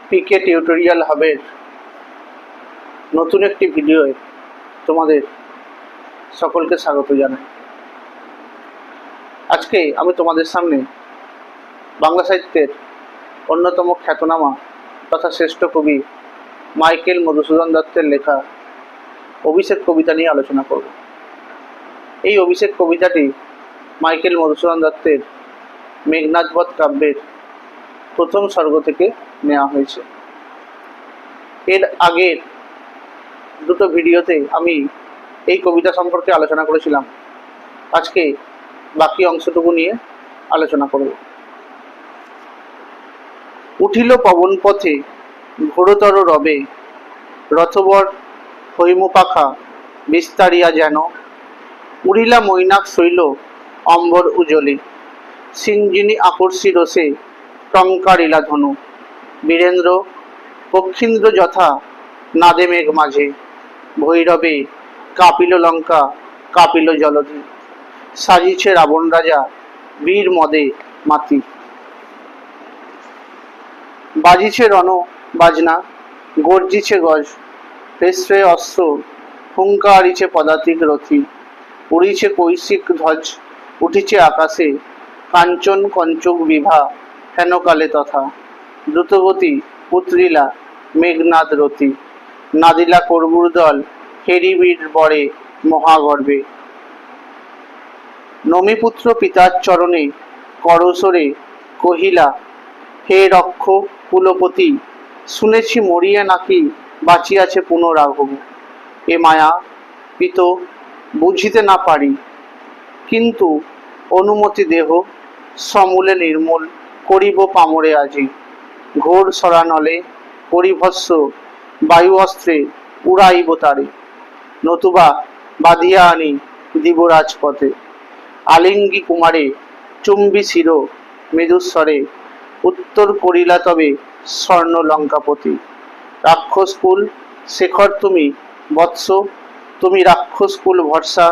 পিকে tutorial হাবের নতুন একটি ভিডিওয়ে তোমাদের সকলকে স্বাগত জানাই। আজকে আমি তোমাদের সামনে বাংলা সাহিত্যের অন্যতম খ্যাতনামা তথা শ্রেষ্ঠ কবি মাইকেল মধুসূদন দত্তের লেখা অভিষেক কবিতা নিয়ে আলোচনা করব। এই অভিষেক কবিতাটি মাইকেল মধুসূদন দত্তের মেঘনাদবধ কাব্যের প্রথম স্বর্গ থেকে নেওয়া হয়েছে। এর আগের দুটো ভিডিওতে আমি এই কবিতা সম্পর্কে আলোচনা করেছিলাম। আজকে বাকি অংশটুকু নিয়ে আলোচনা করব। উঠিল পবন পথে ঘোরতর রবে, রথবর হৈমপাখা বিস্তারিয়া যেন, উড়িলা মৈনাক শৈল অম্বর উজলে, সিঞ্জিনী আকর্ষী রসে টঙ্কারিলা ধনু, বীরেন্দ্র পক্ষীন্দ্র যথা নাদে মেঘ মাঝে, ভৈরবে কাপিল লঙ্কা কাপিল জলধি, সাজিছে রাবণ রাজা বীর মদে মাতি, বাজিছে রণ বাজনা গর্জিছে গজ, পেশ্রে অস্ত্র হুঙ্কারিছে পদাতিক রথি, উড়িছে কৈশিক ধ্বজ উঠিছে আকাশে, কাঞ্চন কঞ্চক বিভা হেনকালে তথা, দ্রুতগতি পুত্রিলা মেঘনাদ রতি, নাদিলা কর্বুর দল হেরিবীর বরে মহাগর্বে, নমিপুত্র পিতার চরণে করসরে কহিলা, হে রক্ষ কুলপতি, শুনেছি মরিয়া নাকি বাঁচিয়াছে পুনরাঘব, এ মায়া পিত বুঝিতে না পারি, কিন্তু অনুমতি দেহ সমূলে নির্মূল করিব পামরে আজি, ঘোর সরানলে পরিভস্য বায়ু অস্ত্রে উড়াইব তারে, নতুবা বাঁধিয়া আনি দিব রাজপথে, আলিঙ্গি কুমারে চুম্বি শির মৃদুস্বরে, উত্তর করিলা তবে স্বর্ণ লঙ্কাপতি, রাক্ষসকুল শেখর তুমি বৎস, তুমি রাক্ষসকুল ভরসা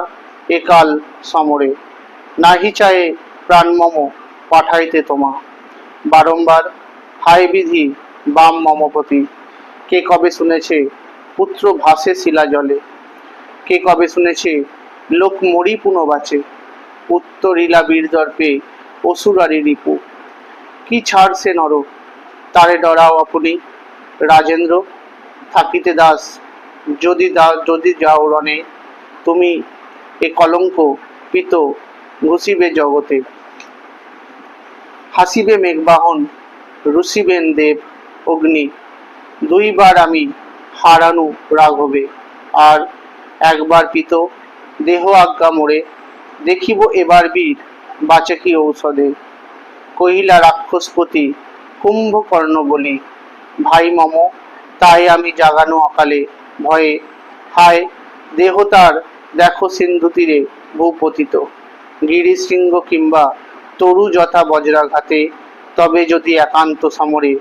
একাল সমরে, নাহি চায়ে প্রাণ মম পাঠাইতে তোমা, বারংবার হায় বিধি বাম মমপতি, কে কবে শুনেছে পুত্র ভাসে শিলা জলে, কে কবে শুনেছে লোক মরি পুনঃ বাঁচে, উত্তরিলা বীর দর্পে অসুরারি রিপু, কি ছাড় সে নর তারে ডরাও আপনি, রাজেন্দ্র থাকিতে দাস যদি যাও রণে, তুমি এ কলঙ্ক পিত ঘুষিবে জগতে, হাসিবে মেঘবাহন রুষিবেন দেব অগ্নি, দুইবার আমি হারানু রাঘবে, আর একবার পিত দেহ আজ্ঞা মোরে, দেখিব এবার বীর বাঁচে কি ঔষধে, কহিলা রাক্ষসপতি কুম্ভকর্ণ বলি, ভাই মম তাই আমি জাগানো অকালে ভয়ে, হায় দেহ তার দেখো সিন্ধু তীরে ভূপতিত, গিরিশৃঙ্গ কিংবা তরু যথা বজ্রাঘাতে, তবে যদি একান্ত সমরে,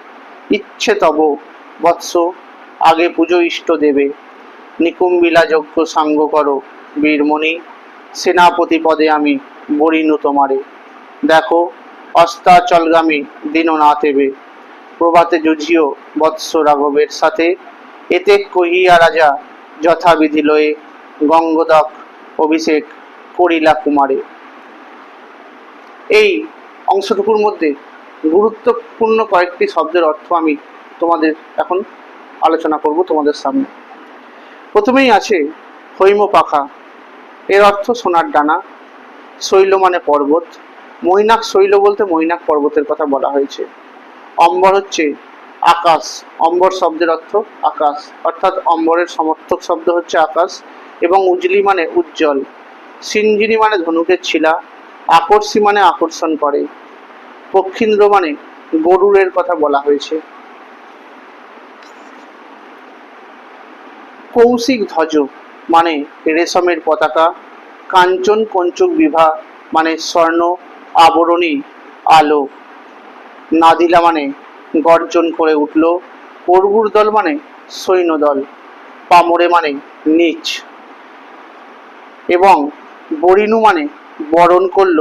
ইচ্ছে তব বৎস আগে পুজো ইষ্ট দেবে, নিকুম্বিলা যজ্ঞ সাঙ্গ করো বীরমণি, সেনাপতি পদে আমি বরিনু তোমারে, দেখো অস্তাচলগামী দীননাথ এবে, প্রভাতে যুঝিও বৎস রাঘবের সাথে, এতে কহিয়া রাজা যথাবিধি লয়ে, গঙ্গদক অভিষেক করিলা কুমারে। এই অংশটুকুর মধ্যে গুরুত্বপূর্ণ কয়েকটি শব্দের অর্থ আমি তোমাদের এখন আলোচনা করব তোমাদের সামনে। প্রথমেই আছে হৈমপাখা, এর অর্থ সোনার ডানা, শৈল মানে পর্বত, মৈনাক শৈল বলতে মৈনাক পর্বতের কথা বলা হয়েছে, অম্বর হচ্ছে আকাশ, অম্বর শব্দের অর্থ আকাশ, অর্থাৎ অম্বরের সমর্থক শব্দ হচ্ছে আকাশ, এবং উজলি মানে উজ্জ্বল, সিঞ্জিনী মানে ধনুকের ছিলা, আকর্ষী মানে আকর্ষণ করে, পক্ষীন্দ্র মানে গরুরের কথা বলা হয়েছে, কৌশিক ধ্বজ মানে রেশমের পতাকা, কাঞ্চন কঞ্চক বিভা মানে স্বর্ণ আবরণী আলো, নাদিলা মানে গর্জন করে উঠল, কর্বুর দল মানে সৈন্যদল, পামরে মানে নিচ, এবং বরিনু মানে বরণ করল,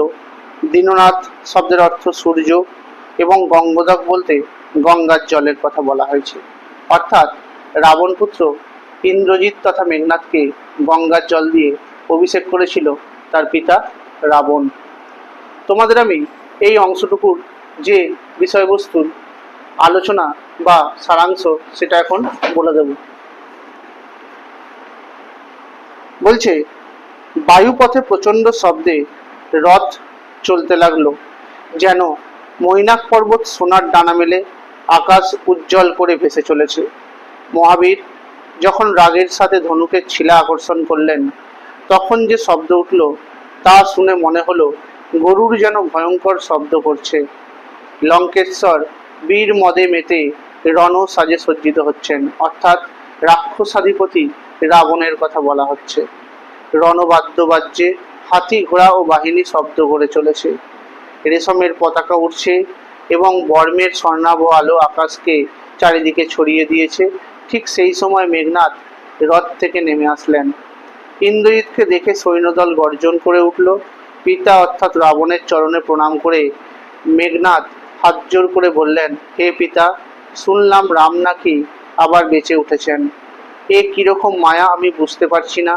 দীননাথ শব্দের অর্থ সূর্য, এবং গঙ্গদক বলতে গঙ্গার জলের কথা বলা হয়েছে। অর্থাৎ রাবণ পুত্র ইন্দ্রজিৎ তথা মেঘনাথকে গঙ্গার জল দিয়ে অভিষেক করেছিল তার পিতা রাবণ। তোমাদের আমি এই অংশটুকুর যে বিষয়বস্তুর আলোচনা বা সারাংশ সেটা এখন বলে দেব। বলছে, বায়ুপথে প্রচণ্ড শব্দে রথ চলতে লাগলো, যেন মৈনাক পর্বত সোনার ডানা মেলে আকাশ উজ্জ্বল করে ভেসে চলেছে। মহাবীর যখন রাগের সাথে ধনুকের ছিলা আকর্ষণ করলেন, তখন যে শব্দ উঠল তা শুনে মনে হলো গরুর যেন ভয়ঙ্কর শব্দ করছে। লঙ্কেশ্বর বীর মদে মেতে রণ সাজে সজ্জিত হচ্ছেন, অর্থাৎ রাক্ষসাধিপতি রাবণের কথা বলা হচ্ছে। রণবাদ্য বাজ্যে হাতি ঘোড়া ও বাহিনী শব্দ করে চলেছে। রেশমের পতাকা উঠছে এবং বর্মের স্বর্ণাভ আলো আকাশকে চারিদিকে ছড়িয়ে দিয়েছে। ঠিক সেই সময় মেঘনাথ রথ থেকে নেমে আসলেন। ইন্দ্রজিৎকে দেখে সৈন্যদল গর্জন করে উঠল। পিতা অর্থাৎ রাবণের চরণে প্রণাম করে মেঘনাথ হাত জোর করে বললেন, হে পিতা, শুনলাম রাম নাকি আবার বেঁচে উঠেছেন। এ কিরকম মায়া আমি বুঝতে পারছি না।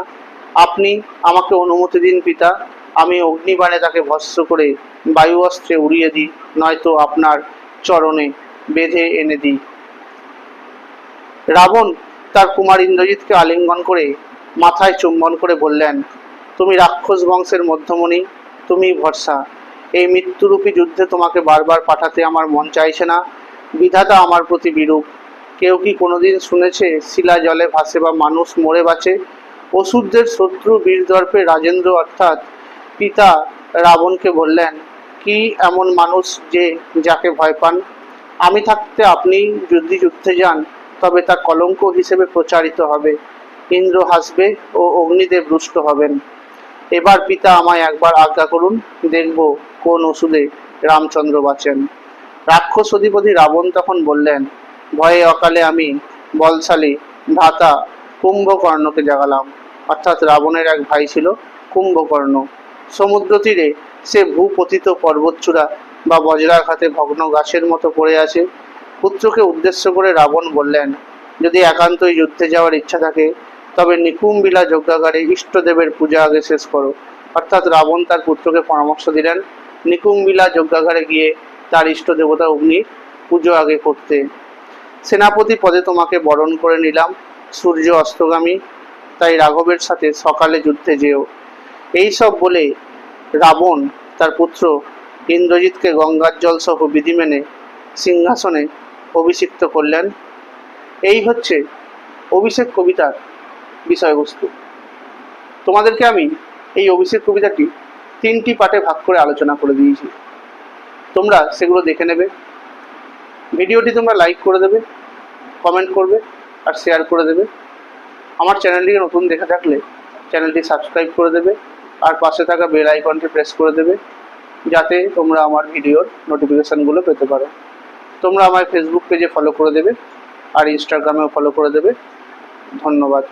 আপনি আমাকে অনুমতি দিন পিতা, আমি অগ্নিবাণে তাকে ভস্ম করে বায়ু অস্ত্রে উড়িয়ে দিই, নয়তো আপনার চরণে বেঁধে এনে দিই। রাবণ তার কুমার ইন্দ্রজিৎকে আলিঙ্গন করে মাথায় চুম্বন করে বললেন, তুমি রাক্ষস বংশের মধ্যমণি, তুমি ভরসা। এই মৃত্যুরূপী যুদ্ধে তোমাকে বারবার পাঠাতে আমার মন চাইছে না। বিধাতা আমার প্রতি বিরূপ। কেউ কি কোনোদিন শুনেছে শিলা জলে ভাসে বা মানুষ মরে বাঁচে? অসুরদের শত্রু বীরদর্পে রাজেন্দ্র অর্থাৎ পিতা রাবণকে বললেন, কি এমন মানুষ যে যাকে ভয় পান? আমি থাকতে আপনি যদি যুদ্ধে যান তবে তা কলঙ্ক হিসেবে প্রচারিত হবে। ইন্দ্র হাসবে ও অগ্নিদেব রুষ্ট হবেন। এবার পিতা আমায় একবার আজ্ঞা করুন, দেখব কোন ওষুধে রামচন্দ্র বাঁচেন। রাক্ষস অধিপতি রাবণ তখন বললেন, ভয়ে অকালে আমি বলশালী ভ্রাতা কুম্ভকর্ণকে জাগালাম। অর্থাৎ রাবণের এক ভাই ছিল কুম্ভকর্ণ। সমুদ্র তীরে সে ভূপতিত পর্বতচূড়া বা বজ্রাঘাতে ভগ্ন গাছের মতো পড়ে আছে। পুত্রকে উদ্দেশ্য করে রাবণ বললেন, যদি একান্তই যুদ্ধে যাওয়ার ইচ্ছা থাকে তবে নিকুম্বিলা যজ্ঞাগারে ইষ্টদেবের পূজা আগে শেষ করো। অর্থাৎ রাবণ তার পুত্রকে পরামর্শ দিলেন নিকুম্বিলা যজ্ঞাগারে গিয়ে তার ইষ্ট দেবতা অগ্নি পুজো আগে করতে। সেনাপতি পদে তোমাকে বরণ করে নিলাম, সূর্য অস্তগামী, তাই রাঘবের সাথে সকালে যুদ্ধে যেও। এই সব বলে রাবণ তার পুত্র ইন্দ্রজিৎকে গঙ্গার জল সহ বিধি মেনে সিংহাসনে অভিষিক্ত করলেন। এই হচ্ছে অভিষেক কবিতার বিষয়বস্তু। তোমাদেরকে আমি এই অভিষেক কবিতাটি 3টি পার্টে ভাগ করে আলোচনা করে দিয়েছি, তোমরা সেগুলো দেখে নেবে। ভিডিওটি তোমরা লাইক করে দেবে, কমেন্ট করবে আর শেয়ার করে দেবে। আমার চ্যানেলটিকে নতুন দেখে থাকলে চ্যানেলটি সাবস্ক্রাইব করে দেবে আর পাশে থাকা বেল আইকনটি প্রেস করে দেবে, যাতে তোমরা আমার ভিডিওর নোটিফিকেশানগুলো পেতে পারো। তোমরা আমার ফেসবুক পেজে ফলো করে দেবে আর ইনস্টাগ্রামেও ফলো করে দেবে। ধন্যবাদ।